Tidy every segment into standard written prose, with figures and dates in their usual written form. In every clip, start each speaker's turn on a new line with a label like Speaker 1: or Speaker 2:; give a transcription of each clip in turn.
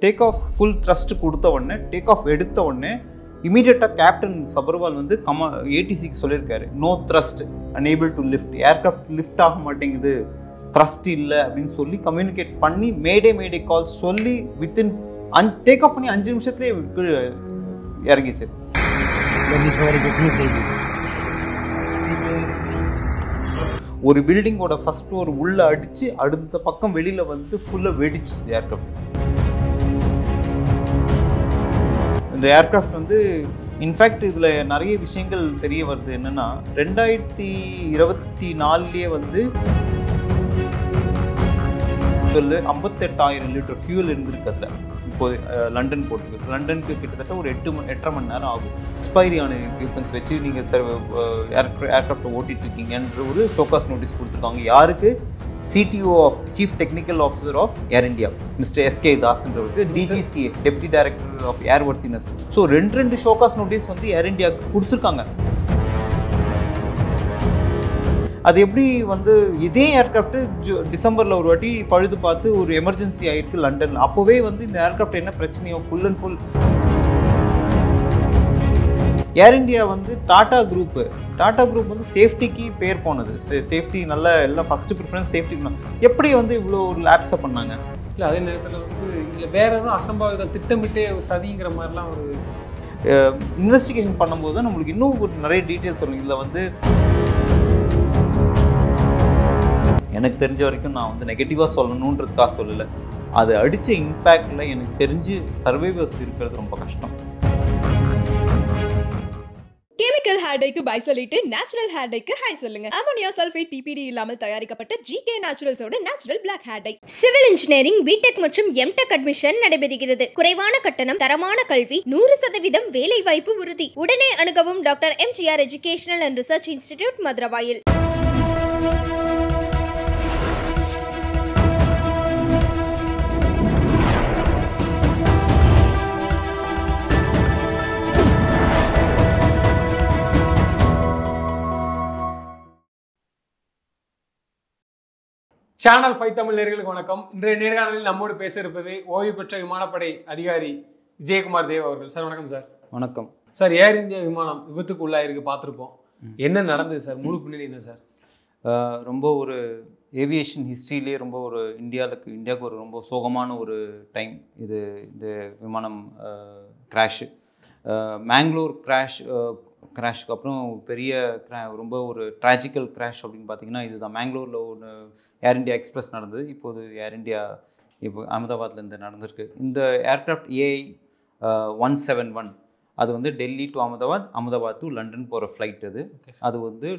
Speaker 1: Take off full thrust கொடுத்த உடனே take off எடுத்த உடனே இமீடியட்டாக கேப்டன் சபர்வால் வந்து ஏடிசிக்கு சொல்லியிருக்காரு, no thrust, unable to lift, aircraft lift ஆக மாட்டேங்குது, த்ரஸ்ட் இல்லை அப்படின்னு சொல்லி கம்யூனிகேட் பண்ணி மேடே கால் சொல்லி வித்தின் டேக் ஆஃப் பண்ணி 5 நிமிஷத்துலேயே இறங்கிச்சு. ஒரு பில்டிங்கோட ஃபர்ஸ்ட் ஃப்ளோர் உள்ள அடிச்சு அடுத்த பக்கம் வெளியில வந்து ஃபுல்லா வெடிச்சு ஏர்க்ராஃப்ட். இந்த ஏர்க்ராஃப்ட் வந்து இன்ஃபேக்ட் இதுல நிறைய விஷயங்கள் தெரிய வருது. என்னன்னா 2024 வந்து 58,000 லிட்டர் ஃபியூல் இருந்திருக்கு. அதில் இப்போது லண்டன் போகிறதுக்கு லண்டனுக்கு கிட்டத்தட்ட ஒரு 8.5 மணி நேரம் ஆகும். எக்ஸ்பைரியான எக்யூப்மெண்ட்ஸ் வச்சு நீங்கள் ஏர்க்ராஃப்டை ஓட்டிட்டு இருக்கீங்கன்ற ஒரு ஷோகாஸ் நோட்டீஸ் கொடுத்துருக்காங்க. யாருக்கு? CTO of chief technical officer of Air India Mr SK தாஸ்ன்றவருக்கு, DGCA deputy director of airworthiness. So ரெண்டு ஷோகாஸ் நோட்டீஸ் வந்து ஏர் இந்தியாவுக்கு கொடுத்துருக்காங்க. அது எப்படி வந்து இதே ஏர்க்ராஃப்ட் டிசம்பரில் ஒரு வாட்டி பழுது பார்த்து ஒரு எமர்ஜென்சி ஆகிருக்கு லண்டனில். அப்போவே வந்து இந்த ஏர்க்ராஃப்ட் என்ன பிரச்சனையோ full and full air India வந்து டாடா குரூப் வந்து சேஃப்டிக்கு பேர் போனது. சேஃப்டி நல்ல எல்லாம் ஃபர்ஸ்ட் ப்ரிஃபரன்ஸ் சேஃப்டி. எப்படி வந்து இவ்வளோ ஒரு லேப்ஸை பண்ணாங்க?
Speaker 2: இல்லை அதே நேரத்தில் வந்து இல்லை வேற எதுவும் அசம்பாவிதம் திட்டமிட்டே சதிங்கிற மாதிரிலாம் ஒரு
Speaker 1: இன்வெஸ்டிகேஷன் பண்ணும்போது தான் நம்மளுக்கு இன்னும் ஒரு நிறைய டீட்டெயில்ஸ் சொல்லணும். இதில் வந்து எனக்கு தெரிஞ்ச வரைக்கும் நான் வந்து நெகட்டிவாக சொல்லணுன்றதுக்காக சொல்லலை. அது அடித்த இம்பேக்டில் எனக்கு தெரிஞ்சு சர்வைவர்ஸ் இருக்கிறது ரொம்ப கஷ்டம்.
Speaker 3: கெமிக்கல் ஹேர் டைக்கு பை சொல்லிட்டு நேச்சுரல் ஹேர் டைக்கு ஹை சொல்லுங்க. அமோனியா சல்ஃபேட் பிபிடி இல்லாமல் தயாரிக்கப்பட்ட ஜிகே நேச்சுரல்ஸோட natural black hair dye. Civil engineering, B Tech மற்றும் எம்டெக் அட்மிஷன் நடைபெறுகிறது. குறைவான கட்டணம், தரமான கல்வி, 100% வேலை வாய்ப்பு உறுதி. உடனே அணுகவும் doctor MGR educational and research institute, Maduravoyal.
Speaker 2: Channel 5 Tamil நேயர்களுக்கு வணக்கம். இன்றைய நேர்காணலில் நம்மோடு பேச இருப்பது ஓய்வு பெற்ற விமானப்படை அதிகாரி விஜயகுமார் தேவ் அவர்கள். சார் வணக்கம். சார்
Speaker 1: வணக்கம்.
Speaker 2: சார், ஏர் இந்தியா விமானம் விபத்துக்கு உள்ளாயிருக்கு, பார்த்துருப்போம். என்ன நடந்தது சார்? முழு பின்னணி என்ன சார்?
Speaker 1: ரொம்ப ஒரு ஏவியேஷன் ஹிஸ்ட்ரியிலே ரொம்ப ஒரு இந்தியாவுக்கு ஒரு ரொம்ப சோகமான ஒரு டைம் இது. இந்த விமானம் கிராஷு, மேங்களூர் கிராஷ்க்கு அப்புறம் பெரிய ரொம்ப ஒரு ட்ராஜிக்கல் கிராஷ் அப்படின்னு பார்த்தீங்கன்னா இதுதான். மேங்களூரில் ஒன்று ஏர் இந்தியா எக்ஸ்பிரஸ் நடந்தது. இப்போது ஏர் இந்தியா அகமதாபாத்லேருந்து நடந்திருக்கு. இந்த ஏர்க்ராஃப்ட் AI-171 அது வந்து Delhi to Ahmedabad to London போகிற ஃப்ளைட். அது வந்து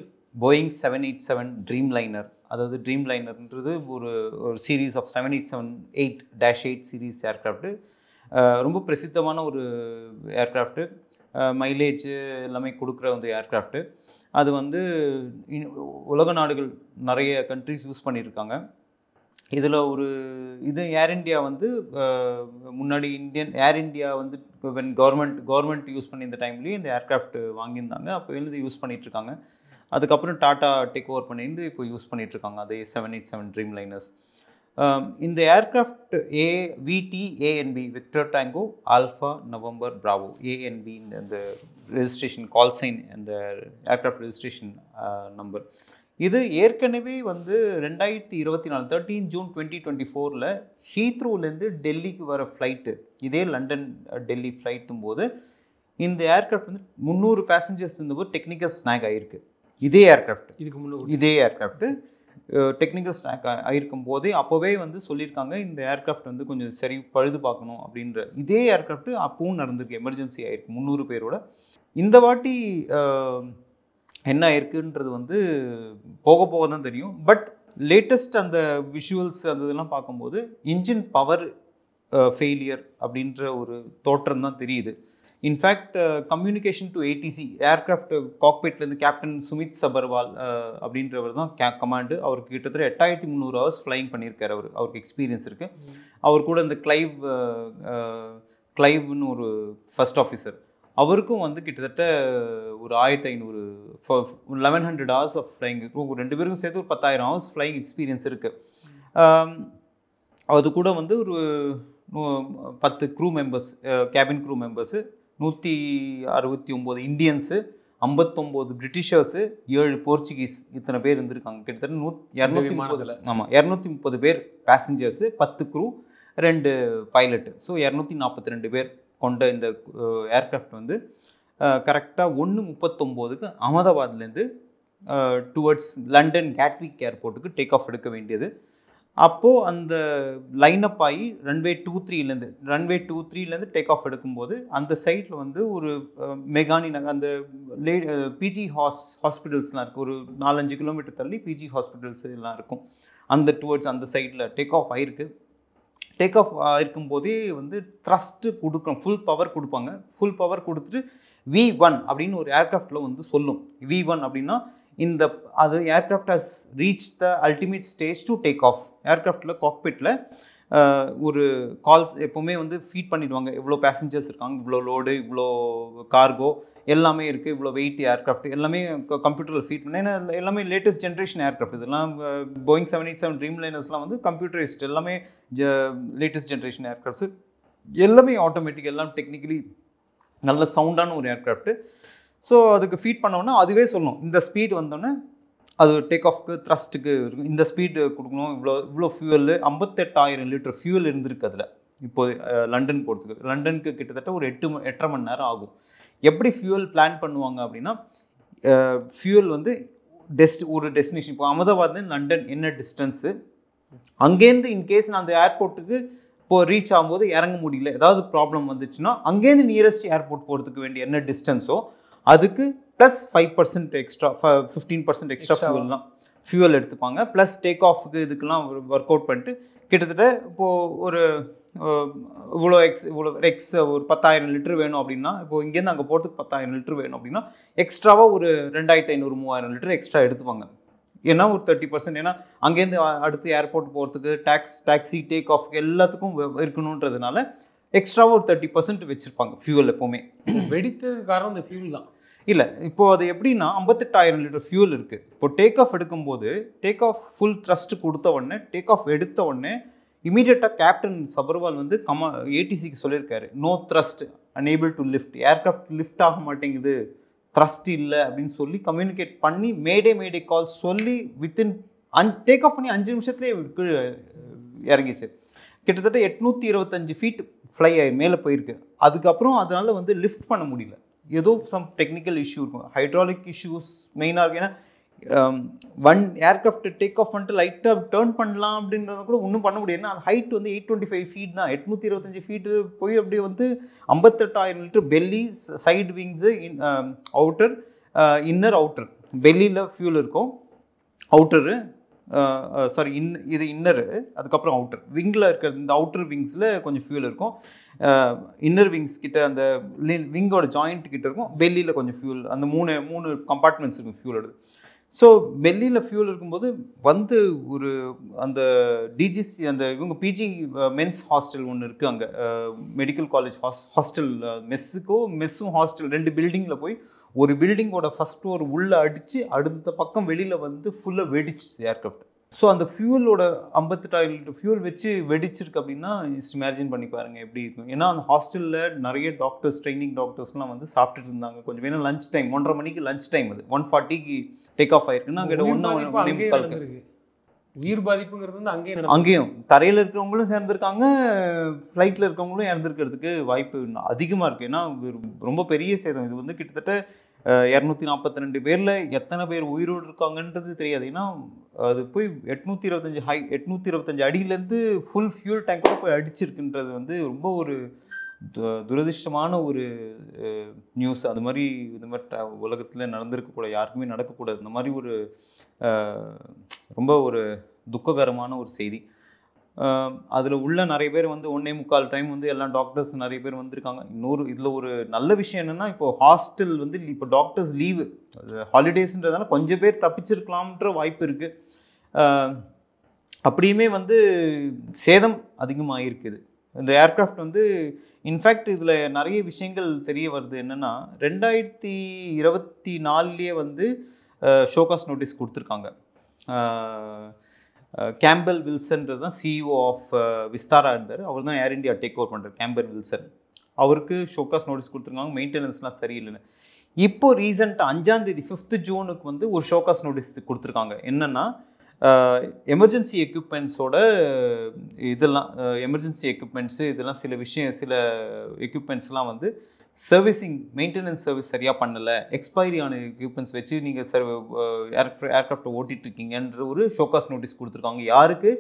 Speaker 1: போயிங் 787 ட்ரீம் லைனர். அதாவது ட்ரீம் லைனர்ன்றது ஒரு சீரீஸ் ஆஃப் 787-8 சீரீஸ் ஏர்க்ராஃப்ட்டு. ரொம்ப பிரசித்தமான ஒரு ஏர்க்ராஃப்ட்டு. மைலேஜ் எல்லாமே கொடுக்குற வந்து ஏர்க்ராஃப்ட்டு. அது வந்து உலக நாடுகள் நிறைய கண்ட்ரிஸ் யூஸ் பண்ணியிருக்காங்க. இதில் இது ஏர் இந்தியா வந்து முன்னாடி ஏர் இந்தியா வந்து கவர்மெண்ட் யூஸ் பண்ணி இந்த டைம்லேயே இந்த ஏர்க்ராஃப்ட் வாங்கியிருந்தாங்க. அப்போ இது யூஸ் பண்ணிகிட்ருக்காங்க. அதுக்கப்புறம் டாட்டா டேக் ஓவர் பண்ணிட்டு இப்போ யூஸ் பண்ணிகிட்ருக்காங்க அதே 787 ட்ரீம் லைனர்ஸ். இந்த aircraft VTANB Victor tango alpha November Bravo ANB இந்த ரெஜிஸ்ட்ரேஷன் கால் சைன், இந்த ஏர்க்ராஃப்ட் ரெஜிஸ்ட்ரேஷன் நம்பர். இது ஏற்கனவே வந்து 2024 13 ஜூன் 2024 ஹீத்ரோலேருந்து டெல்லிக்கு வர ஃப்ளைட்டு, இதே லண்டன் டெல்லி ஃப்ளைட்டும் போது இந்த ஏர்க்ராஃப்ட் வந்து 300 பேசஞ்சர்ஸ் இருந்தபோது டெக்னிக்கல் ஸ்னாக் ஆகிருக்கு. இதே ஏர்க்ராஃப்ட் டெக்னிக்கல் ஸ்டாக் ஆகிருக்கும் போதே அப்போவே வந்து சொல்லியிருக்காங்க இந்த ஏர்க்ராஃப்ட் வந்து கொஞ்சம் சரி பழுது பார்க்கணும் அப்படின்ற. இதே ஏர்க்ராஃப்ட் அப்பவும் நடந்திருக்கு, எமர்ஜென்சி ஆகிருக்கு 300 பேரோட. இந்த வாட்டி என்ன ஆயிருக்குன்றது வந்து போக தான் தெரியும். பட் லேட்டஸ்ட் அந்த விஷுவல்ஸ் அந்த இதெல்லாம் பார்க்கும்போது இன்ஜின் பவர் ஃபெயிலியர் அப்படின்ற ஒரு தோற்றம் தான் தெரியுது. In fact communication to ATC aircraft காக்பிட்லேருந்து கேப்டன் சுமித் சபர்வால் அப்படின்றவர் தான் கமாண்டு. அவருக்கு கிட்டத்தட்ட 8300 ஹவர்ஸ் ஃப்ளைங் பண்ணியிருக்காரு. அவருக்கு எக்ஸ்பீரியன்ஸ் இருக்குது. அவர் கூட இந்த கிளைவ்னு ஒரு ஃபர்ஸ்ட் ஆஃபீஸர், அவருக்கும் வந்து கிட்டத்தட்ட ஒரு 1500 1100 ஹவர்ஸ் ஆஃப் ஃப்ளைங். ரெண்டு பேருக்கும் சேர்த்து ஒரு 10,000 ஹவர்ஸ் ஃப்ளைங் எக்ஸ்பீரியன்ஸ் இருக்குது. அது கூட வந்து ஒரு 10 crew members, cabin crew members, 169 Indians, 59 Britishers, 7 Portuguese, இத்தனை பேர் இருந்திருக்காங்க. கிட்டத்தட்ட 230. ஆமாம், 230 பேர் பேசஞ்சர்ஸு, 10 க்ரூ, 2 பைலட்டு. ஸோ 242 பேர் கொண்ட இந்த ஏர்க்ராஃப்ட் வந்து கரெக்டாக 1:39க்கு அகமதாபாத்லேருந்து டுவர்ட்ஸ் லண்டன் கேட்விக் ஏர்போர்ட்டுக்கு டேக் ஆஃப் எடுக்க வேண்டியது. அப்போது அந்த லைனப் ஆகி ரன்வே 23லேருந்து டேக் ஆஃப் எடுக்கும்போது அந்த சைட்டில் வந்து ஒரு மெகானி நகர், அந்த பிஜி ஹாஸ்பிட்டல்ஸ்லாம் இருக்குது. ஒரு 4-5 கிலோமீட்டர் தள்ளி பிஜி ஹாஸ்பிட்டல்ஸ் எல்லாம் இருக்கும். அந்த டுவர்ட்ஸ் அந்த சைடில் டேக் ஆஃப் ஆகிருக்கு. டேக் ஆஃப் ஆகிருக்கும்போதே வந்து த்ரஸ்ட்டு கொடுக்குறோம், ஃபுல் பவர் கொடுப்பாங்க. ஃபுல் பவர் கொடுத்துட்டு V1 அப்படின்னு ஒரு ஏர்க்ராஃப்டில் வந்து சொல்லும். V1 அப்படின்னா இந்த அது aircraft has reach the ultimate stage to take off. ஏர்க்ராஃப்டில் காக்பிட்டில் ஒரு கால்ஸ் எப்போவுமே வந்து ஃபீட் பண்ணிவிடுவாங்க. இவ்வளோ பேசஞ்சர்ஸ் இருக்காங்க, இவ்வளோ லோடு, இவ்வளோ கார்கோ எல்லாமே இருக்குது, இவ்வளோ வெயிட் ஏர்க்ராஃப்ட் எல்லாமே கம்ப்யூட்டரில் ஃபீட் பண்ணி. ஏன்னா எல்லாமே லேட்டஸ்ட் ஜென்ரேஷன் ஏர்க்ராஃப்ட். இதெல்லாம் போயிங் 787 ட்ரீம் லைனர்ஸ்லாம் வந்து கம்ப்யூட்டரைஸ்ட், எல்லாமே லேட்டஸ்ட் ஜென்ரேஷன் ஏர்க்ராஃப்ட்ஸு, எல்லாமே ஆட்டோமேட்டிக், எல்லாம் டெக்னிக்கலி நல்ல சவுண்டான ஒரு ஏர்க்ராஃப்ட்டு. ஸோ அதுக்கு ஃபீட் பண்ணோன்னா அதுவே சொல்லணும், இந்த ஸ்பீட் வந்தோன்னே அது டேக் ஆஃப்க்கு த்ரஸ்ட்டுக்கு இருக்கும், இந்த ஸ்பீடு கொடுக்கணும், இவ்வளோ ஃபியூவல், 58,000 லிட்டர் ஃபியூவல் இருந்திருக்கு அதில். இப்போது லண்டன் போகிறதுக்கு, லண்டனுக்கு கிட்டத்தட்ட ஒரு 8-8.5 மணி நேரம் ஆகும். எப்படி ஃபியூவல் பிளான் பண்ணுவாங்க அப்படின்னா, ஃபியூவல் வந்து ஒரு டெஸ்டினேஷன், இப்போ அகமதாபாத்லேருந்து லண்டன் என்ன டிஸ்டன்ஸு, அங்கேருந்து இன்கேஸ் நான் அந்த ஏர்போர்ட்டுக்கு இப்போது ரீச் ஆகும்போது இறங்க முடியல, ஏதாவது ப்ராப்ளம் வந்துச்சுன்னா அங்கேருந்து நியரஸ்ட் ஏர்போர்ட் போகிறதுக்கு வேண்டிய என்ன டிஸ்டன்ஸோ அதுக்கு ப்ளஸ் 5% எக்ஸ்ட்ரா, 15% எக்ஸ்ட்ரா ஃபியூவல் எடுத்துப்பாங்க. ப்ளஸ் டேக் ஆஃபுக்கு இதுக்கெல்லாம் ஒர்க் அவுட் பண்ணிட்டு கிட்டத்தட்ட இப்போது ஒரு இவ்வளோ எக்ஸ் ஒரு 10,000 லிட்டர் வேணும் அப்படின்னா, இப்போது இங்கேருந்து அங்கே போகிறதுக்கு 10,000 லிட்டர் வேணும் அப்படின்னா எக்ஸ்ட்ராவாக ஒரு 2,500-3,000 லிட்டர் எக்ஸ்ட்ரா எடுத்துப்பாங்க. ஏன்னா ஒரு 30%, ஏன்னா அங்கேருந்து அடுத்து ஏர்போர்ட் போகிறதுக்கு டாக்ஸி டேக் ஆஃப் எல்லாத்துக்கும் இருக்கணுன்றதுனால எக்ஸ்ட்ராவாக ஒரு 30% வச்சுருப்பாங்க ஃபியூவல் எப்போவுமே.
Speaker 2: வெடித்தது காரணம் இந்த ஃபியூல் தான்
Speaker 1: இல்லை. இப்போது அது எப்படின்னா 58,000 லிட்டர் ஃபியூல் இருக்குது. இப்போ டேக் ஆஃப் எடுக்கும்போது டேக் ஆஃப் ஃபுல் த்ரஸ்ட் கொடுத்த உடனே, டேக் ஆஃப் எடுத்த உடனே இமீடியட்டாக கேப்டன் சபர்வால் வந்து ஏடிசிக்கு சொல்லியிருக்காரு, no thrust, unable to lift, aircraft lift ஆக மாட்டேங்குது, த்ரஸ்ட் இல்லை அப்படின்னு சொல்லி கம்யூனிகேட் பண்ணி மேடே கால் சொல்லி வித்தின் டேக் ஆஃப் பண்ணி 5 நிமிஷத்துலேயே இறங்கிச்சு. கிட்டத்தட்ட 825 ஃபீட் ஃப்ளை ஆகி மேலே போயிருக்கு. அதுக்கப்புறம் அதனால் வந்து லிஃப்ட் பண்ண முடியல, ஏதோ சம் டெக்னிக்கல் இஷ்யூ இருக்கும், ஹைட்ராலிக் இஷ்யூஸ் மெயினாக இருக்குது. ஏன்னா ஏர்க்ராஃப்ட் டேக் ஆஃப் பண்ணிட்டு லைட்டாக டேர்ன் பண்ணலாம் அப்படின்றத கூட ஒன்றும் பண்ண முடியாது. ஏன்னா ஹைட் வந்து 825 ஃபீட் தான். 825 ஃபீட்டு போய் அப்படியே வந்து 58,000 litre belly, side wings, outer, inner, outer. பெல்லியில் ஃபியூல் இருக்கும், அவுட்டரு சாரி இது இன்னரு, அதுக்கப்புறம் அவுட்டர் விங்கில் இருக்கிற இந்த அவுட்டர் விங்ஸில் கொஞ்சம் ஃபியூல் இருக்கும், இன்னர் விங்ஸ் கிட்ட அந்த விங்கோட ஜாயிண்ட் கிட்ட இருக்கும், பெல்லியில் கொஞ்சம் ஃபியூல், அந்த மூணு கம்பார்ட்மெண்ட்ஸ் இருக்கும் ஃபியூலோட. ஸோ பெல்லியில் ஃபியூல் இருக்கும்போது வந்து ஒரு அந்த டிஜிசி அந்த இவங்க பிஜி மென்ஸ் ஹாஸ்டல் ஒன்று இருக்குது அங்கே, மெடிக்கல் காலேஜ் ஹாஸ்டல், மெஸ்ஸும் ஹாஸ்டல் 2 பில்டிங்கில் போய் ஒரு பில்டிங்கோட ஃபஸ்ட் ஃப்ளோர் உள்ளே அடித்து அடுத்த பக்கம் வெளியில் வந்து ஃபுல்லாக வெடிச்சு ஏர்க்ராஃப்ட். ஸோ அந்த ஃபியூலோட 58,000 லிட்டர் ஃபியூல் வச்சு வெடிச்சிருக்கு அப்படின்னா இமேஜின் பண்ணி பாருங்கள் எப்படி இருக்கும். ஏன்னா அந்த ஹாஸ்டலில் நிறைய டாக்டர்ஸ், ட்ரைனிங் டாக்டர்ஸ்லாம் வந்து சாப்பிட்டுட்டு இருந்தாங்க. கொஞ்சம் வேணும் லஞ்ச் டைம், 1:30 மணிக்கு லஞ்ச் டைம், அது 1:40க்கு டேக் ஆஃப் ஆயிருக்குன்னா அங்கே
Speaker 2: உயிர் பாதிப்புங்கிறது வந்து
Speaker 1: அங்கேயும் தரையில் இருக்கிறவங்களும் சேர்ந்துருக்காங்க, ஃப்ளைட்டில் இருக்கிறவங்களும் இறந்துருக்கிறதுக்கு வாய்ப்பு அதிகமாக இருக்குது. ஏன்னா ரொம்ப பெரிய சேதம் இது வந்து கிட்டத்தட்ட 242 பேரில் எத்தனை பேர் உயிரோடு இருக்காங்கன்றது தெரியாது. ஏன்னா அது போய் 825 அடியிலேருந்து ஃபுல் ஃபியூல் டேங்கோட போய் அடிச்சிருக்குன்றது வந்து ரொம்ப ஒரு துரதிர்ஷ்டமான ஒரு நியூஸ். அது மாதிரி இந்த மாதிரி உலகத்தில் நடந்திருக்கக்கூடாது, யாருக்குமே நடக்கக்கூடாது. இந்த மாதிரி ஒரு ரொம்ப ஒரு துக்ககரமான ஒரு செய்தி. அதில் உள்ள நிறைய பேர் வந்து 1.25 டைம் வந்து எல்லா டாக்டர்ஸ் நிறைய பேர் வந்திருக்காங்க. இன்னொரு இதில் ஒரு நல்ல விஷயம் என்னென்னா, இப்போ ஹாஸ்டல் வந்து இப்போ டாக்டர்ஸ் லீவு, ஹாலிடேஸ்ன்றதுனால கொஞ்சம் பேர் தப்பிச்சிருக்கலாம்ன்ற வாய்ப்பு இருக்குது. அப்படியுமே வந்து சேதம் அதிகமாக இருக்குது இந்த ஏர்க்ராஃப்ட் வந்து. இன்ஃபேக்ட் இதில் நிறைய விஷயங்கள் தெரிய வருது. என்னென்னா 2024 வந்து ஷோகாஸ் நோட்டீஸ் கொடுத்துருக்காங்க. கேம்பல் வில்சன்றது தான் சிஇஓ ஆஃப் விஸ்தாரா இருந்தார். அவர் தான் ஏர் இந்தியா டேக் ஓவர் பண்ணுறார். கேம்பல் வில்சன் அவருக்கு ஷோகாஸ் நோட்டீஸ் கொடுத்துருக்காங்க, மெயின்டெனன்ஸ்லாம் சரியில்லைன்னு. இப்போ ரீசெண்டாக 5ஆம் தேதி 5th ஜூனுக்கு வந்து ஒரு ஷோகாஸ் நோட்டீஸ் கொடுத்துருக்காங்க. என்னென்னா எமர்ஜென்சி எக்யூப்மெண்ட்ஸோட இதெல்லாம் எமர்ஜென்சி எக்யூப்மெண்ட்ஸு இதெல்லாம் சில எக்யூப்மெண்ட்ஸ்லாம் வந்து சர்வீசிங் மெயின்டெனன்ஸ் சர்வீஸ் சரியாக பண்ணலை, எக்ஸ்பைரி ஆன எக்யூப்மெண்ட்ஸ் வச்சு நீங்கள் ஏர்க்ராஃப்டை ஓட்டிகிட்ருக்கீங்கன்ற ஒரு ஷோகாஸ் நோட்டீஸ் கொடுத்துருக்காங்க. யாருக்கு?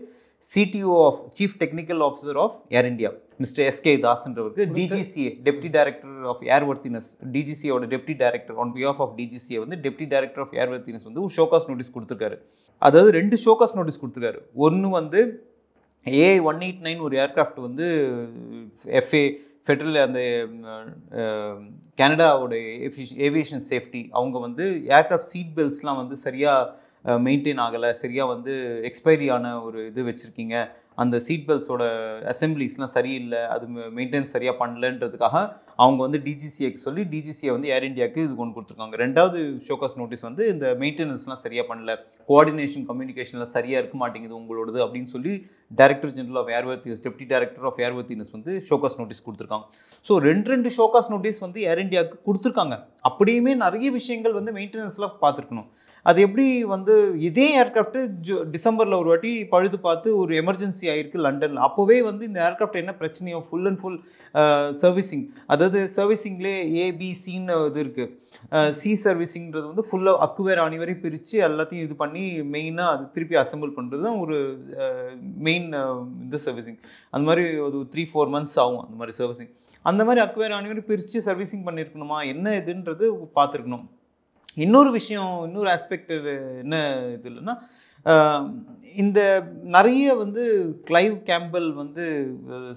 Speaker 1: CTO of chief technical officer of Air India Mr SK தாஸ்ன்றவருக்கு. DGCA deputy director of airworthiness, டிஜிசியோட deputy director on behalf of DGCA வந்து டெப்டி டைரக்டர் ஆஃப் ஏர்வர்த்தினஸ் வந்து ஒரு ஷோகாஸ் நோட்டீஸ் கொடுத்துருக்காரு. அதாவது 2 ஷோகாஸ் நோட்டீஸ் கொடுத்துருக்காரு. ஒன்று வந்து AI-189 ஒரு ஏர்க்ராஃப்ட் வந்து எஃப்ஏ ஃபெடரல் அந்த கனடாவோட ஏவியேஷன் சேஃப்டி அவங்க வந்து ஏர்க்ராஃப்ட் சீட் பெல்ட்ஸ்லாம் வந்து சரியாக மெயின்டைன் ஆகலை, சரியாக வந்து எக்ஸ்பைரியான ஒரு இது வச்சுருக்கீங்க, அந்த சீட் பெல்ட்ஸோட அசம்பிளிஸ்லாம் சரியில்லை, அது மெயின்டெனன்ஸ் சரியாக பண்ணலன்றதுக்காக அவங்க வந்து டிஜிசிஏக்கு சொல்லி டிஜிசிஏ வந்து ஏர் இந்தியாவுக்கு இது கொண்டு கொடுத்துருக்காங்க. 2வது ஷோகாஸ் நோட்டீஸ் வந்து இந்த மெயின்டெனன்ஸ்லாம் சரியாக பண்ணல, கோஆர்டினேஷன் கம்யூனிகேஷன்லாம் சரியாக இருக்க மாட்டேங்குது உங்களோடது அப்படின்னு சொல்லி director general of airworthiness deputy director of airworthiness வந்து ஷோகாஸ் நோட்டீஸ் கொடுத்துருக்காங்க. ஸோ 2 ஷோகாஸ் நோட்டீஸ் வந்து ஏர் இந்தியாவுக்கு கொடுத்துருக்காங்க. அப்படியுமே நிறைய விஷயங்கள் வந்து மெயின்டெனன்ஸ்லாம் பார்த்துருக்கணும். அது எப்படி வந்து இதே ஏர்க்ராஃப்ட்டு டிசம்பரில் ஒரு வாட்டி பழுது பார்த்து ஒரு எமர்ஜென்சி ஆகிருக்கு லண்டனில். அப்போவே வந்து இந்த ஏர்க்ராஃப்ட் என்ன பிரச்சனையோ ஃபுல் அண்ட் ஃபுல் சர்வீசிங், அதாவது சர்வீசிங்லேயே ஏபிசின்னு இது இருக்குது. சி சர்வீசிங்கிறது வந்து ஃபுல்லாக அக்குவேர் ஆணி வரை பிரித்து எல்லாத்தையும் இது பண்ணி மெயினாக அது திருப்பி அசம்பிள் பண்ணுறது தான் ஒரு மெயின் இந்த சர்வீசிங். அந்த மாதிரி ஒரு 3-4 months ஆகும் அந்த மாதிரி சர்வீசிங். அந்த மாதிரி அக்குவேர் ஆணி வரை பிரித்து சர்வீசிங் பண்ணியிருக்கணுமா, என்ன இதுன்றது பார்த்துருக்கணும். இன்னொரு விஷயம், இன்னொரு ஆஸ்பெக்ட் என்ன இது இல்லைன்னா, இந்த நிறைய வந்து கிளைவ் கேம்பல் வந்து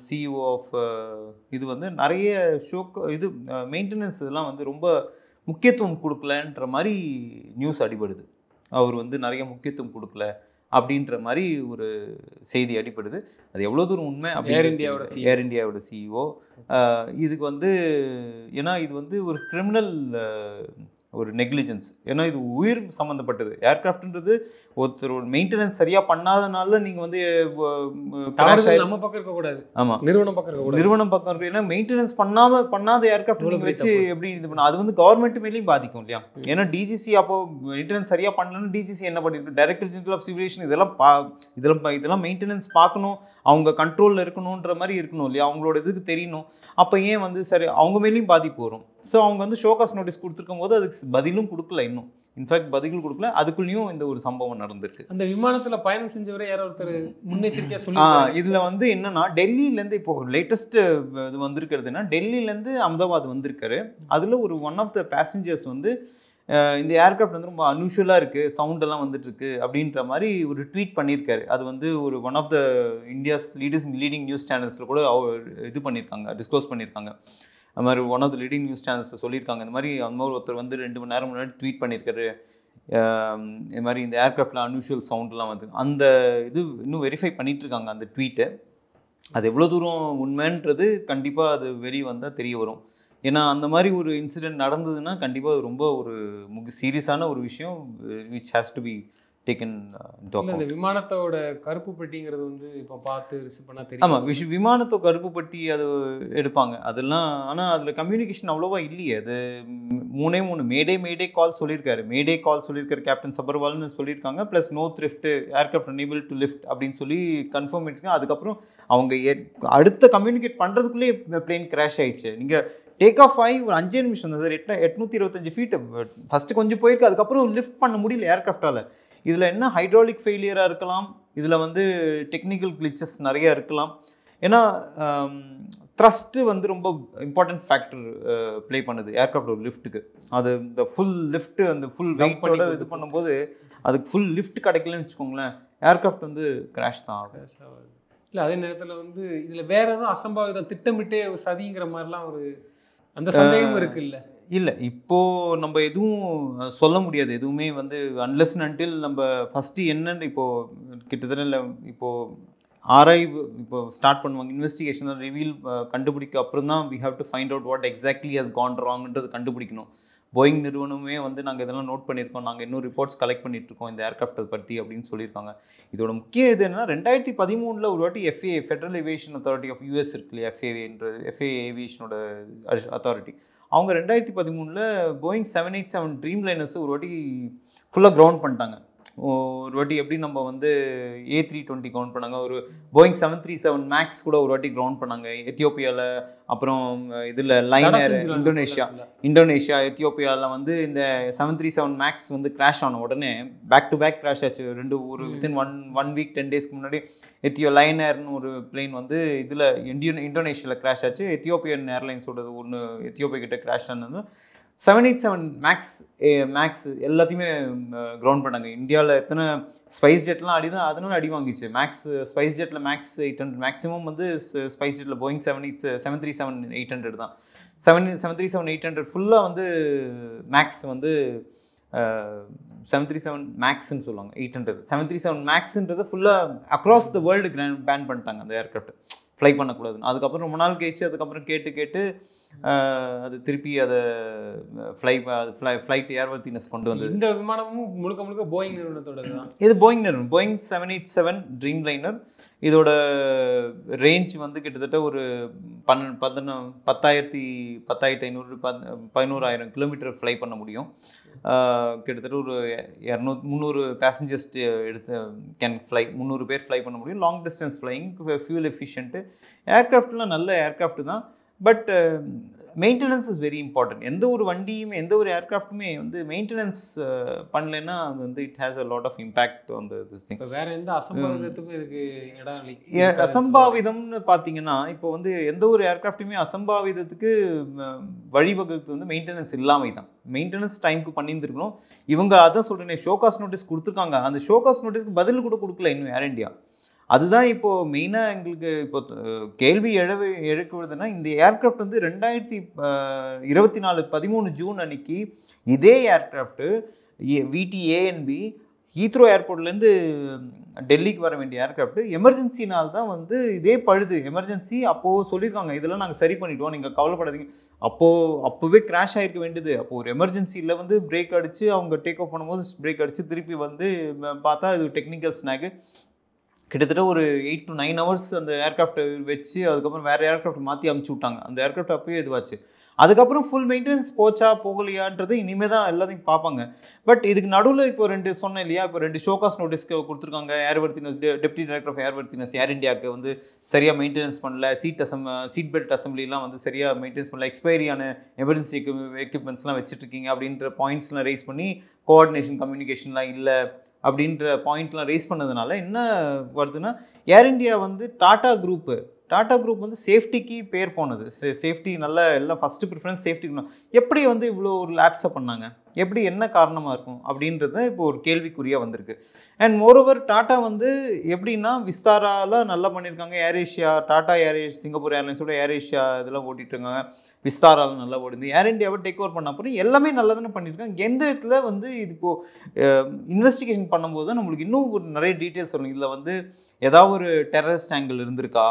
Speaker 1: சிஇஓ ஆஃப் இது வந்து நிறைய இது மெயின்டெனன்ஸ் இதெல்லாம் வந்து ரொம்ப முக்கியத்துவம் கொடுக்கலன்ற மாதிரி நியூஸ் அடிபடுது. அவர் வந்து நிறைய முக்கியத்துவம் கொடுக்கல அப்படின்ற மாதிரி ஒரு செய்தி அடிபடுது. அது எவ்வளோ தூரம் உண்மை அப்படின்னு ஏர் இந்தியாவோட சிஇஓ இதுக்கு வந்து, ஏன்னா இது வந்து ஒரு கிரிமினல் ஒரு நெக்லிஜென்ஸ். ஏன்னா இது உயிர் சம்மந்தப்பட்டது. ஏர்க்ராஃப்ட்ன்றது ஒருத்தர் ஒரு மெயின்டெனன்ஸ் சரியாக பண்ணாதனால நீங்கள் வந்து
Speaker 2: நம்ம பக்கம் இருக்கக்கூடாது.
Speaker 1: ஆமாம்,
Speaker 2: நிறுவனம் பக்கம் இருக்கக்கூடாது.
Speaker 1: நிறுவனம் பக்கம் இருக்கு. ஏன்னா மெயின்டெனன்ஸ் பண்ணாத ஏர்க்ராஃப்ட் நீங்கள் வச்சு எப்படி இது பண்ண, அது வந்து கவர்மெண்ட் மேலேயும் பாதிக்கும் இல்லையா? ஏன்னா டிஜிசி அப்போ மெயின்டெனன்ஸ் சரியாக பண்ணலன்னு டிஜிசி என்ன பண்ணிருக்கு, டைரக்டர் ஜெனரல் ஆஃப் சிவிலேஷன் இதெல்லாம் மெயின்டெனன்ஸ் பார்க்கணும், அவங்க கண்ட்ரோலில் இருக்கணுன்ற மாதிரி இருக்கணும் இல்லையா? அவங்களோட இதுக்கு தெரியணும். அப்போ ஏன் வந்து சரி அவங்க மேலேயும் பாதிப்பு வரும். ஸோ அவங்க வந்து ஷோகாஸ் நோட்டீஸ் கொடுத்துருக்கும் போது அதுக்கு பதிலும் கொடுக்கல, இன்னும் இன்ஃபேக்ட் பதில் கொடுக்கல. அதுக்குள்ளேயும் இந்த ஒரு சம்பவம் நடந்திருக்கு.
Speaker 2: அந்த விமானத்தில் பயணம் செஞ்சவரை யாரோ ஒருத்தர் முன்னெச்சரிக்கையாக சொல்லி
Speaker 1: இதில் வந்து என்னன்னா, டெல்லியிலேருந்து இப்போ லேட்டஸ்ட் இது வந்திருக்கிறதுனா டெல்லியிலேருந்து அகமதாபாத் வந்திருக்காரு. அதில் ஒரு ஒன் ஆஃப் த பேசஞ்சர்ஸ் வந்து இந்த ஏர்க்ராஃப்ட் வந்து ரொம்ப அன்யூஷுவலாக இருக்குது, சவுண்டெல்லாம் வந்துட்டுருக்கு அப்படின்ற மாதிரி ஒரு ட்வீட் பண்ணியிருக்காரு. அது வந்து ஒரு one of the India's leading news சேனல்ஸில் கூட இது பண்ணியிருக்காங்க, டிஸ்க்ளோஸ் பண்ணியிருக்காங்க. அது மாதிரி one of the leading news சேனல்ஸில் சொல்லியிருக்காங்க. இந்த மாதிரி அந்த மாதிரி ஒருத்தர் வந்து 2 மணி நேரம் முன்னாடி ட்வீட் பண்ணியிருக்காரு, இது மாதிரி இந்த ஏர்க்ராஃப்டில் அன்யூஷுவல் சவுண்டெலாம் வந்து. அந்த இது இன்னும் வெரிஃபை பண்ணிகிட்ருக்காங்க அந்த ட்வீட்டை. அது எவ்வளோ தூரம் உண்மைன்றது கண்டிப்பாக அது வெளியே வந்தால் தெரிய வரும். ஏன்னா அந்த மாதிரி ஒரு இன்சிடென்ட் நடந்ததுன்னா கண்டிப்பாக அது ரொம்ப ஒரு சீரியஸான ஒரு விஷயம், which has to be taken into account.
Speaker 2: இந்த விமானத்தோட கருப்பு பெட்டிங்கிறது வந்து இப்போ பார்த்து ரிசீவ் பண்ணால் தெரியும்.
Speaker 1: ஆமாம், விமானத்தோட கருப்பு பெட்டி அது எடுப்பாங்க அதெல்லாம். ஆனால் அதில் கம்யூனிகேஷன் அவ்வளோவா இல்லையே. அது 3 மேடே கால் சொல்லியிருக்காரு கேப்டன் சபர்வால்னு சொல்லியிருக்காங்க. Plus no thrift, aircraft unable to lift அப்படின்னு சொல்லி கன்ஃபார்ம் பண்ணியிருக்காங்க. அதுக்கப்புறம் அவங்க அடுத்த கம்யூனிகேட் பண்ணுறதுக்குள்ளேயே பிளேன் கிராஷ் ஆகிடுச்சு. நீங்கள் டேக் ஆஃப் ஆகி ஒரு 5 நிமிஷம் தான் சார், 825 ஃபீட் ஃபஸ்ட்டு கொஞ்சம் போயிருக்கு. அதுக்கப்புறம் லிஃப்ட் பண்ண முடியல ஏர்க்ராஃப்டால். இதில் என்ன ஹைட்ராலிக் ஃபெயிலியராக இருக்கலாம், இதில் வந்து டெக்னிக்கல் கிளிச்சஸ் நிறையா இருக்கலாம். ஏன்னா த்ரஸ்ட்டு வந்து ரொம்ப இம்பார்ட்டன்ட் ஃபேக்டர் ப்ளே பண்ணுது ஏர்க்ராஃப்ட் ஒரு லிஃப்ட்டுக்கு. அது இந்த ஃபுல் லிஃப்ட்டு அந்த ஃபுல் வெயிட்டோட இது பண்ணும்போது அதுக்கு ஃபுல் லிஃப்ட் கிடைக்கலன்னு வச்சுக்கோங்களேன், ஏர்க்ராஃப்ட் வந்து கிராஷ் தான் ஆகும்.
Speaker 2: இல்லை, அதே நேரத்தில் வந்து இதில் வேறு எதுவும் அசம்பாவிதம் திட்டமிட்டே சதிங்கிற மாதிரிலாம் ஒரு அந்த சந்தேகம் இருக்குல்ல?
Speaker 1: இல்லை, இப்போது நம்ம எதுவும் சொல்ல முடியாது. எதுவுமே வந்து அன்லெஸ் அன்டில் நம்ம ஃபஸ்ட்டு என்னென்னு இப்போது கிட்டத்தட்ட இல்லை, இப்போது ஆராய்வு இப்போ ஸ்டார்ட் பண்ணுவாங்க, இன்வெஸ்டிகேஷனை ரிவீல் கண்டுபிடிக்க அப்புறம் தான் we have to find out what exactly has gone ராங்ன்றது கண்டுபிடிக்கணும். போயிங் நிறுவனமே வந்து நாங்கள் இதெல்லாம் நோட் பண்ணியிருக்கோம், நாங்கள் இன்னும் ரிப்போர்ட்ஸ் கலெக்ட் பண்ணிட்டுருக்கோம் இந்த ஏர்க்ராஃப்டை பற்றி அப்படின்னு சொல்லியிருக்காங்க. இதோட முக்கிய இது என்னன்னா 2013 ஒரு வாட்டி FAA federal aviation authority of US இருக்கு இல்லையா, FAA ஏவியேஷனோட அத்தாரிட்டி, அவங்க 2013 போயிங் 787 ட்ரீம் லைனர்ஸ் ஒரு வாட்டி ஃபுல்லாக கிரவுண்ட் பண்ணிட்டாங்க. ஒரு வாட்டி எப்படி நம்ம வந்து A320 கிரவுண்ட் பண்ணாங்க, ஒரு போயிங் 737 மேக்ஸ் கூட ஒரு வாட்டி கிரவுண்ட் பண்ணாங்க எத்தியோப்பியாவில். அப்புறம் இதில் லைனர் இந்தோனேஷியா எத்தியோப்பியாவில் வந்து இந்த 737 மேக்ஸ் வந்து கிராஷ் ஆன உடனே பேக் டு பேக் கிராஷ் ஆச்சு. ஒரு வித்தின் ஒன் வீக் 10 டேஸ்க்கு முன்னாடி லைனர்னு ஒரு பிளேன் வந்து இதில் இந்தோனேஷியாவில் கிராஷ் ஆச்சு. எத்தியோப்பியன் ஏர்லைன்ஸோட ஒன்று எத்தியோப்பியா கிட்ட கிராஷ் ஆனது. 787 மேக்ஸ் எல்லாத்தையுமே கிரவுண்ட் பண்ணாங்க. இந்தியாவில் எத்தனை ஸ்பைஸ் ஜெட்லாம் அதனால அடி வாங்கிச்சு. ஸ்பைஸ் ஜெட்டில் மேக்ஸ் 800 மேக்ஸிமம் வந்து ஸ்பைஸ் ஜெட்டில் போயிங் 737-800 தான். 737-800 ஃபுல்லாக வந்து மேக்ஸ் வந்து 737 மேக்ஸ்ன்னு சொல்லுவாங்க. 800 737 மேக்ஸ்ன்றது ஃபுல்லாக அக்ராஸ் த வேர்ல்டு பேன் பண்ணிட்டாங்க அந்த ஏர்க்ராஃப்ட் ஃப்ளை பண்ணக்கூடாதுன்னு. அதுக்கப்புறம் ரொம்ப நாள் கழிச்சு அதுக்கப்புறம் கேட்டு அது திருப்பி அதை ஃப்ளைட் ஏர்வர்த்தினஸ் கொண்டு வந்து.
Speaker 2: இந்த விமானமும் முழுக்க போயிங் நிறுவனத்தோட தான்.
Speaker 1: இது போயிங் நிறுவனம், போயிங் 787 ட்ரீம் லைனர். இதோட ரேஞ்ச் வந்து கிட்டத்தட்ட ஒரு 11,500 கிலோமீட்டர் ஃப்ளை பண்ண முடியும். கிட்டத்தட்ட ஒரு 300 பேசஞ்சர்ஸ் எடுத்து கேன் ஃப்ளை, 300 பேர் ஃப்ளை பண்ண முடியும். Long distance flying, fuel efficient. ஏர்க்ராஃப்ட்லாம் நல்ல ஏர்க்ராஃப்ட் தான். But maintenance is very important. எந்த ஒரு வண்டியுமே எந்த ஒரு ஏர்க்ராஃப்ட்டுமே வந்து மெயின்டெனன்ஸ் பண்ணலைன்னா அது வந்து it has a lot of impact on this thing.
Speaker 2: வேற எந்த அசம்பாவிதத்துக்கும் இதுக்கு இடம் இல்லை.
Speaker 1: அசம்பாவிதம்னு பார்த்தீங்கன்னா இப்போ வந்து எந்த ஒரு ஏர்க்ராஃப்ட்டுமே அசம்பாவிதத்துக்கு வழிவகுத்து வந்து மெயின்டெனன்ஸ் இல்லாமை தான். மெயின்டெனன்ஸ் டைமுக்கு பண்ணியிருந்துருக்கணும். இவங்க அதான் சொல்கிறேன், ஷோகாஸ் நோட்டீஸ் கொடுத்துருக்காங்க. அந்த ஷோகாஸ் நோட்டீஸ்க்கு பதில் கூட கொடுக்கல இன்னும் ஏர் இண்டியா. அதுதான் இப்போது மெயினாக எங்களுக்கு இப்போ கேள்வி எழுக்குவதுன்னா, இந்த ஏர்க்ராஃப்ட் வந்து 2024 13 ஜூன் அன்னைக்கு இதே ஏர்க்ராஃப்ட்டு VTANB ஹீத்ரோ ஏர்போர்ட்லேருந்து டெல்லிக்கு வர வேண்டிய ஏர்க்ராஃப்ட் எமர்ஜென்சினால் தான் வந்து இதே பழுது எமர்ஜென்சி அப்போது சொல்லியிருக்காங்க, இதெல்லாம் நாங்கள் சரி பண்ணிவிட்டோம், நீங்கள் கவலைப்படாதீங்க. அப்போவே கிராஷ் ஆகிருக்க வேண்டியது. அப்போது ஒரு எமர்ஜென்சியில் வந்து பிரேக் அடித்து அவங்க டேக் ஆஃப் பண்ணும்போது பிரேக் அடித்து திருப்பி வந்து பார்த்தா இது டெக்னிக்கல் ஸ்னாக்கு. கிட்டத்தட்ட ஒரு 8 to 9 hours அந்த ஏர்க்ராஃப்டை வச்சு அதுக்கப்புறம் வேறு ஏர்க்ராஃப்ட் மாற்றி அமுச்சு விட்டாங்க. அந்த ஏர்க்ராஃப்ட் அப்போயே இதுவாச்சு. அதுக்கப்புறம் ஃபுல் மெயின்டெனன்ஸ் போச்சா போகலையான்றது இனிமேல் தான் எல்லாத்தையும் பார்ப்பாங்க. பட் இதுக்கு நடுவில் இப்போ 2 சொன்னேன் இல்லையா, இப்போ 2 ஷோகாஸ் நோட்டீஸ்க்கு கொடுத்துருக்காங்க. ஏர்வர்த்தினஸ் டெப்டி டைரக்டர் ஆஃப் ஏர்வர்த்தினஸ் ஏர் இண்டியாவுக்கு வந்து சரியாக மெயின்டெனன்ஸ் பண்ணல, சீட் பெல்ட் அசம்பிளிலாம் வந்து சரியாக மெயின்டெனன்ஸ் பண்ணல, எக்ஸ்பைரியான எமர்ஜென்சி எக்யூப்மெண்ட்ஸ்லாம் வச்சுட்ருக்கீங்க அப்படின்ற பாயிண்ட்ஸ்லாம் ரைஸ் பண்ணி கோஆர்டினேஷன் கம்யூனிகேஷன்லாம் இல்லை அப்படின்ற பாயிண்ட்லாம் ரைஸ் பண்ணதுனால என்ன வருதுன்னா, ஏர் இண்டியா வந்து டாடா குரூப் வந்து சேஃப்டிக்கு பேர் போனது. சேஃப்டி நல்ல எல்லாம் ஃபஸ்ட்டு ப்ரிஃபரன்ஸ் சேஃப்டிக்கு. எப்படி வந்து இவ்வளோ ஒரு லேப்ஸை பண்ணாங்க, எப்படி என்ன காரணமாக இருக்கும் அப்படின்றது இப்போ ஒரு கேள்விக்குறியாக வந்திருக்கு. அண்ட் மோரோவர் டாட்டா வந்து எப்படின்னா விஸ்தாராலாம் நல்லா பண்ணியிருக்காங்க. Air Asia, Tata Air Asia, Singapore ஏர்லைன்ஸோட ஏர் ஏஷியா இதெல்லாம் ஓட்டிகிட்ருக்காங்க. விஸ்தாராலாம் நல்லா ஓடுது. ஏர் இண்டியாவை டேக் ஓவர் பண்ண அப்புறம் எல்லாமே நல்லா தானே பண்ணியிருக்காங்க. எந்த இடத்துல வந்து இது இப்போது இன்வெஸ்டிகேஷன் பண்ணும்போது தான் நம்மளுக்கு இன்னும் ஒரு நிறைய டீட்டெயில்ஸ் சொல்லணும். இதில் வந்து ஏதாவது ஒரு டெரரிஸ்ட் ஆங்கிள் இருந்திருக்கா,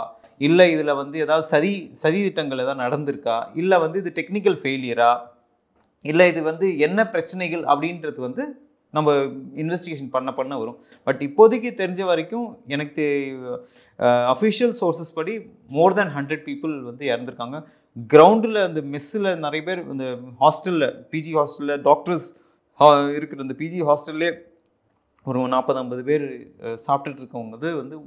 Speaker 1: இல்லை இதில் வந்து ஏதாவது சதி திட்டங்கள் ஏதாவது நடந்திருக்கா, இல்லை வந்து இது டெக்னிக்கல் ஃபெயிலியரா, இல்லை இது வந்து என்ன பிரச்சனைகள் அப்படின்றது வந்து நம்ம இன்வெஸ்டிகேஷன் பண்ண வரும். பட் இப்போதைக்கு தெரிஞ்ச வரைக்கும் எனக்கு அஃபிஷியல் சோர்ஸஸ் படி மோர் தேன் 100 people வந்து இறந்துருக்காங்க. கிரவுண்டில் அந்த மெஸ்ஸில் நிறைய பேர் இந்த ஹாஸ்டலில் பிஜி ஹாஸ்டலில் டாக்டர்ஸ் இருக்கிற அந்த பிஜி ஹாஸ்டல்லே ஒரு 40-50 பேர் சாப்பிட்டுட்டு இருக்கவங்க வந்து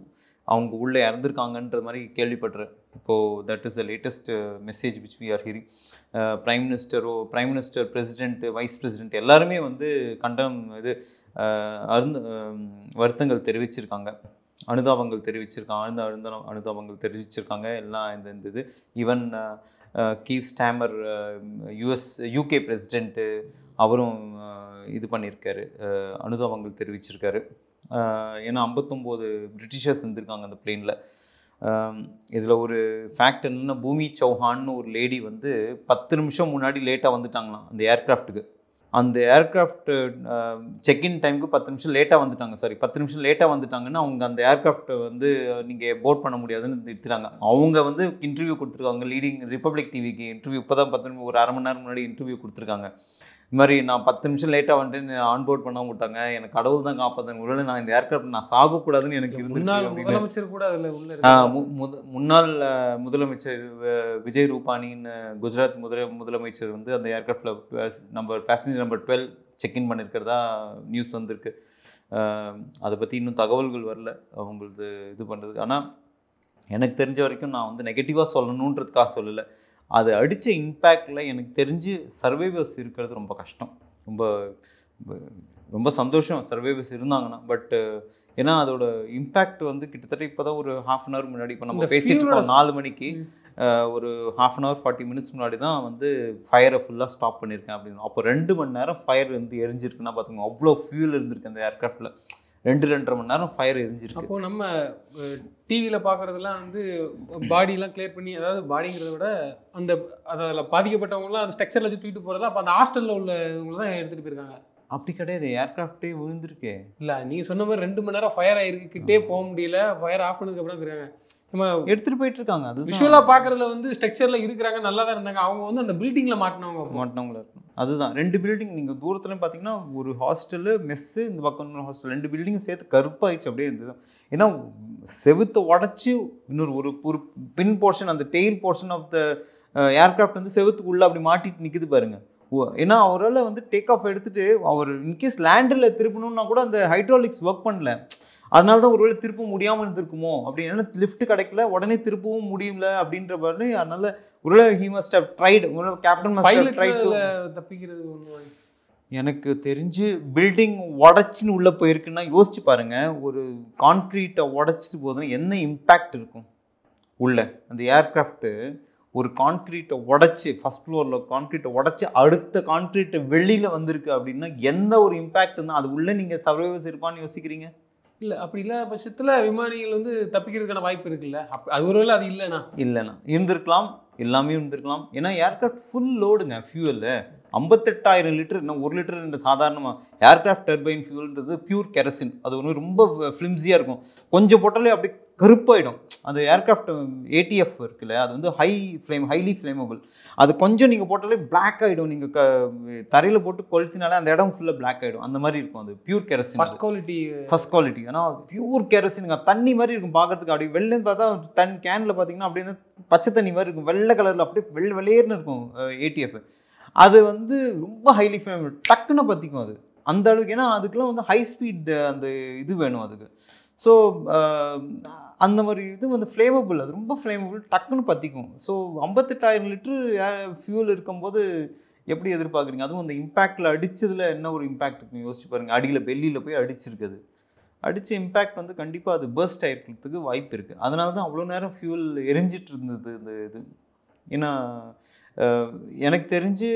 Speaker 1: அவங்க உள்ளே இறந்துருக்காங்கன்ற மாதிரி கேள்விப்படுறேன். இப்போது that is the latest message which we are hearing. Prime minister, president, vice president எல்லாருமே வந்து வருத்தங்கள் தெரிவிச்சிருக்காங்க, அனுதாபங்கள் தெரிவிச்சிருக்காங்க எல்லாம். இந்த இது even Keir Starmer UK president அவரும் இது பண்ணியிருக்காரு, அனுதாபங்கள் தெரிவிச்சிருக்காரு. ஏன்னா 59 பிரிட்டிஷர்ஸ் இருந்திருக்காங்க அந்த பிளேனில். இதில் ஒரு ஃபேக்ட் என்னென்னா, பூமி சௌஹான்னு ஒரு லேடி வந்து 10 நிமிஷம் முன்னாடி லேட்டாக வந்துட்டாங்களாம் அந்த ஏர்க்ராஃப்ட்டுக்கு. அந்த ஏர்க்ராஃப்ட் செக்இன் டைமுக்கு 10 நிமிஷம் லேட்டாக வந்துட்டாங்க. 10 நிமிஷம் லேட்டாக வந்துட்டாங்கன்னா அவங்க அந்த ஏர்க்ராஃப்ட்டை வந்து நீங்கள் போர்ட் பண்ண முடியாதுன்னு எடுத்துட்டாங்க. அவங்க வந்து இன்டர்வியூ கொடுத்துருக்காங்க, லீடிங் ரிப்பப்ளிக் டிவிக்கு இன்டர்வியூ. இப்போ தான் 10 ஒரு அரை மணி நேரம் முன்னாடி இன்டர்வியூ கொடுத்துருக்காங்க. இது மாதிரி நான் 10 நிமிஷம் லேட்டாக வந்துட்டு ஆன்போர்ட் பண்ணாம விட்டாங்க, எனக்கு கடவுள் தான் காப்பாற்றேன், ஒருவேளை நான் இந்த ஏர்கிராஃப்ட் நான் சாகக்கூடாதுன்னு எனக்கு
Speaker 2: முன்னாள்
Speaker 1: இருந்துருக்கு.
Speaker 2: முதலமைச்சர் கூட அதுல உள்ள இருக்கு.
Speaker 1: முன்னாள் முதலமைச்சர் விஜய் ரூபானின்னு குஜராத் முதலமைச்சர் வந்து அந்த ஏர்கிராஃப்டில் பேசஞ்சர் நம்பர் 12 செக்இன் பண்ணியிருக்கிறதா நியூஸ் வந்திருக்கு. அதை பற்றி இன்னும் தகவல்கள் வரல அவங்களது இது பண்ணுறது. ஆனால் எனக்கு தெரிஞ்ச வரைக்கும் நான் வந்து நெகட்டிவாக சொல்லணுன்றதுக்காக சொல்லலை, அது அடித்த இம்பேக்டில் எனக்கு தெரிஞ்சு சர்வைவர்ஸ் இருக்கிறது ரொம்ப கஷ்டம். ரொம்ப ரொம்ப சந்தோஷம் சர்வைவர்ஸ் இருந்தாங்கன்னா. பட் ஏன்னா அதோட இம்பேக்ட் வந்து கிட்டத்தட்ட இப்போ தான் ஒரு 1/2 hour முன்னாடி, இப்போ நம்ம பேசிட்டு இருக்கோம் 4 மணிக்கு, ஒரு 1/2 hour 40 minutes முன்னாடி தான் வந்து ஃபயரை ஃபுல்லாக ஸ்டாப் பண்ணியிருக்கேன் அப்படின்னு. அப்போ 2 மணி நேரம் ஃபயர் வந்து எரிஞ்சிருக்குன்னா பார்த்துக்கோங்க, அவ்வளோ ஃபியூல் இருந்திருக்கு அந்த ஏர்கிராஃப்டில். 2-2.5 மணி நேரம் ஃபயர் எரிஞ்சிருக்கு.
Speaker 2: அப்போ நம்ம டிவியில் பார்க்குறதுலாம் வந்து பாடியெலாம் கிளியர் பண்ணி, அதாவது பாடிங்கிறத விட அந்த அதில் பாதிக்கப்பட்டவங்களாம் அந்த ஸ்ட்ரக்சரில் வச்சு தூக்கிட்டு போகிறதா, அப்போ அந்த ஹாஸ்டலில் உள்ளவங்களை தான் எடுத்துகிட்டு போயிருக்காங்க.
Speaker 1: அப்படி கிடையாது, ஏர்கிராஃப்டே விழுந்திருக்கே.
Speaker 2: இல்லை நீங்கள் சொன்ன மாதிரி 2 மணி நேரம் ஃபயர் ஆகிருக்கிட்டே போக முடியல, ஃபயர் ஆஃப் பண்ணதுக்கப்புறம் இருக்காங்க. நம்ம
Speaker 1: எடுத்துகிட்டு போயிட்டு இருக்காங்க. அது
Speaker 2: விஷுவலாக பார்க்குறதுல வந்து ஸ்ட்ரக்சரில் இருக்கிறாங்க, நல்லா தான் இருந்தாங்க. அவங்க வந்து அந்த பில்டிங்கில் மாட்டினவங்களா இருக்கும்.
Speaker 1: அதுதான் 2 பில்டிங் நீங்கள் தூரத்தில் பார்த்தீங்கன்னா, ஒரு ஹாஸ்டலு மெஸ்ஸு, இந்த பக்கம் இன்னொரு ஹாஸ்டல், 2 பில்டிங்கும் சேர்த்து கருப்பாயிடுச்சு அப்படியே இருந்தது. ஏன்னா செவுத்தை உடச்சி இன்னொரு ஒரு பின் போர்ஷன், அந்த tail portion of the aircraft வந்து செவுத்துக்குள்ளே அப்படி மாட்டிட்டு நிற்கிது பாருங்க. ஏன்னா அவரால் வந்து டேக் ஆஃப் எடுத்துகிட்டு அவர் இன்கேஸ் லேண்டில் திருப்பணும்னா கூட அந்த ஹைட்ராலிக்ஸ் ஒர்க் பண்ணல, அதனால தான் ஒருவேளை திருப்ப முடியாமல் இருந்திருக்குமோ அப்படின்னு. லிஃப்ட் கிடைக்கல, உடனே திருப்பவும் முடியல அப்படின்ற மாதிரி. அதனால ஒருவேளை ஹி மஸ்ட் ஹவ் ட்ரைட், ஒருவேளை captain must have tried to
Speaker 2: தப்பிக்கிறது.
Speaker 1: எனக்கு தெரிஞ்சு பில்டிங் உடச்சின்னு உள்ளே போயிருக்குன்னா யோசிச்சு பாருங்க, ஒரு கான்க்ரீட்டை உடச்சிட்டு போதுன்னா என்ன இம்பேக்ட் இருக்கும் உள்ள. அந்த ஏர்கிராஃப்ட்டு ஒரு கான்க்ரீட்டை உடச்சி, ஃபர்ஸ்ட் ஃப்ளோரில் கான்க்ரீட்டை உடச்சி அடுத்த கான்க்ரீட்டை வெளியில் வந்திருக்கு அப்படின்னா எந்த ஒரு இம்பேக்ட் தான் அது உள்ளே நீங்கள் சர்வைவர்ஸ் இருப்பான்னு யோசிக்கிறீங்க?
Speaker 2: இல்லை, அப்படி இல்லாத பட்சத்தில் விமானிகள் வந்து தப்பிக்கிறதுக்கான வாய்ப்பு இருக்குல்ல. அது ஒருவேளை அது இல்லைண்ணா
Speaker 1: இருந்திருக்கலாம், எல்லாமே இருந்திருக்கலாம். ஏன்னா ஏர்கிராஃப்ட் ஃபுல் லோடுங்க, ஃபியூவலு 58,000 லிட்டர். இன்னும் 1 லிட்டர் சாதாரணமாக ஏர்கிராஃப்ட் டர்பைன் ஃபியூல்ன்றது பியூர் கெரசின். அது ஒன்று ரொம்ப ஃப்ளிம்ஸியாக இருக்கும், கொஞ்சம் போட்டாலே அப்படி கருப்பாயிடும். அந்த ஏர்கிராஃப்ட் ATF இருக்குல்ல, அது வந்து ஹைலி ஃப்ளேமபிள். அது கொஞ்சம் நீங்கள் போட்டாலே பிளாக் ஆகிடும். நீங்கள் தரையில் போட்டு கொளுத்தினாலே அந்த இடம் ஃபுல்லாக பிளாக் ஆகிடும். அந்த மாதிரி இருக்கும். அது பியூர் கெரசின், ஃபர்ஸ்ட் குவாலிட்டி. ஆனால் பியூர் கெரசினுங்க, தண்ணி மாதிரி இருக்கும் பார்க்கறதுக்கு. அப்படி வெளிலேருந்து பார்த்தா கேனில் பார்த்தீங்கன்னா அப்படியே பச்சை தண்ணி மாதிரி இருக்கும், வெள்ளை கலரில் அப்படியே வெள்ளையேர்னு இருக்கும் ATF. அது வந்து ரொம்ப ஹைலி ஃப்ளேமபிள், டக்குன்னு பற்றிக்கும் அது அந்த அளவுக்கு. ஏன்னா அதுக்கெலாம் வந்து ஹை ஸ்பீட் அந்த இது வேணும் அதுக்கு. ஸோ அந்த மாதிரி இது வந்து ஃப்ளேமபிள், அது ரொம்ப ஃப்ளேமபிள், டக்குன்னு பற்றிக்கும். ஸோ 58,000 லிட்டரு ஃபியூல் இருக்கும்போது எப்படி எதிர்பார்க்குறீங்க? அதுவும் அந்த இம்பேக்டில் அடித்ததில் என்ன ஒரு இம்பேக்ட் இருக்குன்னு யோசிச்சு பாருங்கள். அடியில் பெல்லியில் போய் அடிச்சிருக்குது, அடித்த இம்பேக்ட் வந்து கண்டிப்பாக அது பர்ஸ்ட் ஆகிருக்கிறதுக்கு வாய்ப்பு இருக்குது. அதனால தான் அவ்வளோ நேரம் ஃபியூல் எரிஞ்சிட்டு இருந்தது இந்த இது. ஏன்னா எனக்கு தெரிஞ்சு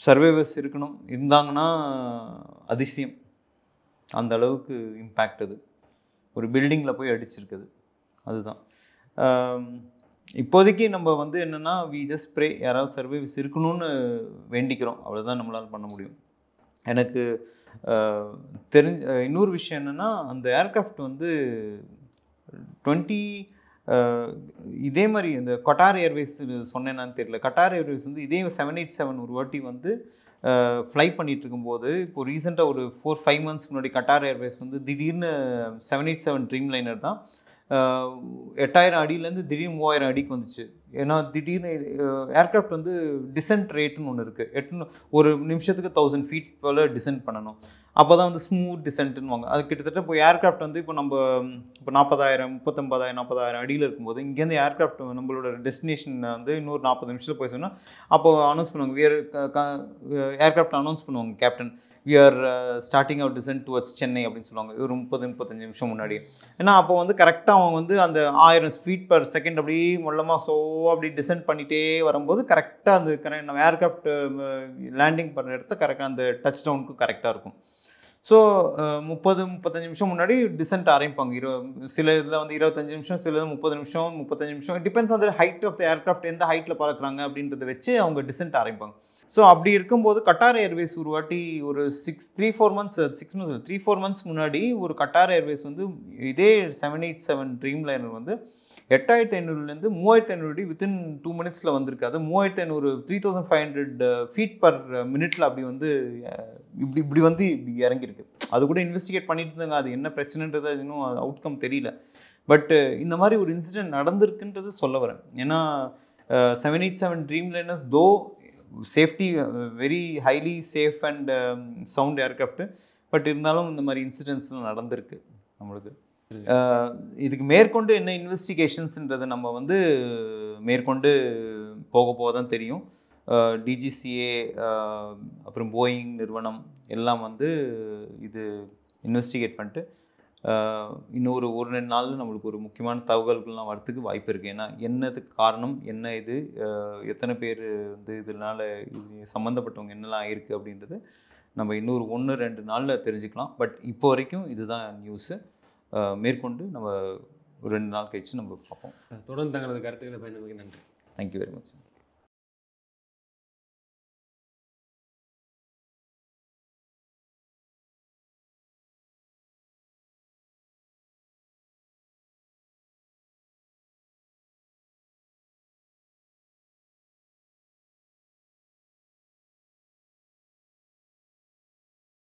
Speaker 1: சர்வைவர்ஸ் இருந்தாங்கன்னா அதிசயம். அந்த அளவுக்கு இம்பேக்ட் அது ஒரு பில்டிங்கில் போய் அடிச்சிருக்குது. அதுதான் இப்போதைக்கு நம்ம வந்து என்னென்னா வி ஜஸ்ட் ப்ரே, யாராவது சர்வைவர்ஸ் இருக்கணும்னு வேண்டிக்கிறோம், அவ்வளோதான் நம்மளால் பண்ண முடியும். எனக்கு இன்னொரு விஷயம் என்னென்னா, அந்த ஏர்கிராஃப்ட் வந்து இதே மாதிரி இந்த கட்டார் ஏர்வேஸ் சொன்னேன்னான்னு தெரியல. கட்டார் ஏர்வேஸ் வந்து இதே 787 ஒரு வாட்டி வந்து ஃப்ளை பண்ணிகிட்டு இருக்கும்போது, இப்போ ரீசெண்டாக ஒரு 4-5 months முன்னாடி கட்டார் ஏர்வேஸ் வந்து திடீர்னு 787 ட்ரீம் லைனர் தான் 8000 அடியிலேருந்து திடீர்னு 3000 அடிக்கு வந்துச்சு. ஏன்னா திடீர்னு ஏர்க்ராஃப்ட் வந்து டிசென்ட் ரேட்டுன்னு ஒன்று இருக்குது. ஒரு நிமிஷத்துக்கு 1000 feet போல் டிசென்ட் பண்ணணும். அப்போ தான் வந்து ஸ்மூத் டிசென்ட்னு வாங்க. அது கிட்டத்தட்ட இப்போ ஏர்க்ராஃப்ட் வந்து இப்போ 40,000 39,000 40,000 அடியில் இருக்கும்போது இங்கேருந்து ஏர்க்ராஃப்ட் நம்மளோட டெஸ்டினேஷன் வந்து இன்னொரு 40 நிமிஷத்தில் போய் சொன்னால் அப்போ அனௌன்ஸ் பண்ணுவாங்க, ஏர்க்ராஃப்ட் அனௌன்ஸ் பண்ணுவாங்க, captain we are starting our descent towards Chennai அப்படின்னு சொல்லுவாங்க. ஒரு 30-35 நிமிஷம் முன்னாடி. ஏன்னா அப்போ வந்து கரெக்டாக அவங்க வந்து அந்த 1000 feet per second அப்படியே மொல்லமாக அப்படி டிசென்ட் பண்ணிகிட்டே வரும்போது கரெக்டாக அந்த நம்ம ஏர்க்ராஃப்ட் லேண்டிங் பண்ணுற இடத்த கரெக்டாக அந்த டச் டவுனுக்கு கரெக்டாக இருக்கும். ஸோ 30-35 நிமிஷம் முன்னாடி டிசென்ட் ஆரம்பிப்பாங்க. சில இதில் வந்து 25 நிமிஷம், சில 30 நிமிஷம் 35 நிமிஷம், depends on the height of the aircraft, எந்த ஹைட்டில் பறக்குறாங்க அப்படின்றத வச்சு அவங்க டிசென்ட் ஆரம்பிப்பாங்க. ஸோ அப்படி இருக்கும்போது கட்டார் ஏர்வேஸ் ஒரு வாட்டி ஒரு 3-4 months முன்னாடி ஒரு கட்டார் ஏர்வேஸ் வந்து இதே 787 ட்ரீம் லைனர் வந்து 8500 3500 வித்தின் 2 மினிட்ஸில் வந்திருக்கு. அது 3500 3500 ஃபீட் பர் மினிட்ல அப்படி வந்து இப்படி வந்து இப்படி இறங்கியிருக்கு. அது கூட இன்வெஸ்டிகேட் பண்ணிட்டு இருந்தாங்க, அது என்ன பிரச்சனைன்றது அது இன்னும் அவுட்கம் தெரியல. பட் இந்த மாதிரி ஒரு இன்சிடென்ட் நடந்திருக்குன்றது சொல்ல வரேன். ஏன்னா 787 ட்ரீம்லைனர்ஸ் தோ safety very highly safe and sound aircraft, but இருந்தாலும் இந்த மாதிரி இன்சிடென்ட்ஸ்லாம் நடந்திருக்கு நம்மளுக்கு. இதுக்கு மேற்கொண்டு என்ன இன்வெஸ்டிகேஷன்ஸ்ன்றதை நம்ம வந்து மேற்கொண்டு போக தான் தெரியும். டிஜிசிஏ அப்புறம் போயிங் நிறுவனம் எல்லாம் வந்து இது இன்வெஸ்டிகேட் பண்ணிட்டு இன்னொரு 1-2 நாளில் நம்மளுக்கு ஒரு முக்கியமான தகவல்கள்லாம் வரத்துக்கு வாய்ப்பு இருக்குது. ஏன்னா என்னதுக்கு காரணம் என்ன, இது எத்தனை பேர் வந்து இதனால் இது சம்மந்தப்பட்டவங்க என்னெல்லாம் ஆயிருக்கு அப்படின்றது நம்ம இன்னொரு 1-2 நாளில் தெரிஞ்சுக்கலாம். பட் இப்போ வரைக்கும் இதுதான் நியூஸு. மேற்கொண்டு நம்ம ஒரு 2 நாள் கழிச்சு நம்ம பார்ப்போம்.
Speaker 2: தொடர்ந்து தங்களது கருத்துக்களை பயன்படுத்தி நன்றி.
Speaker 1: Thank you very much.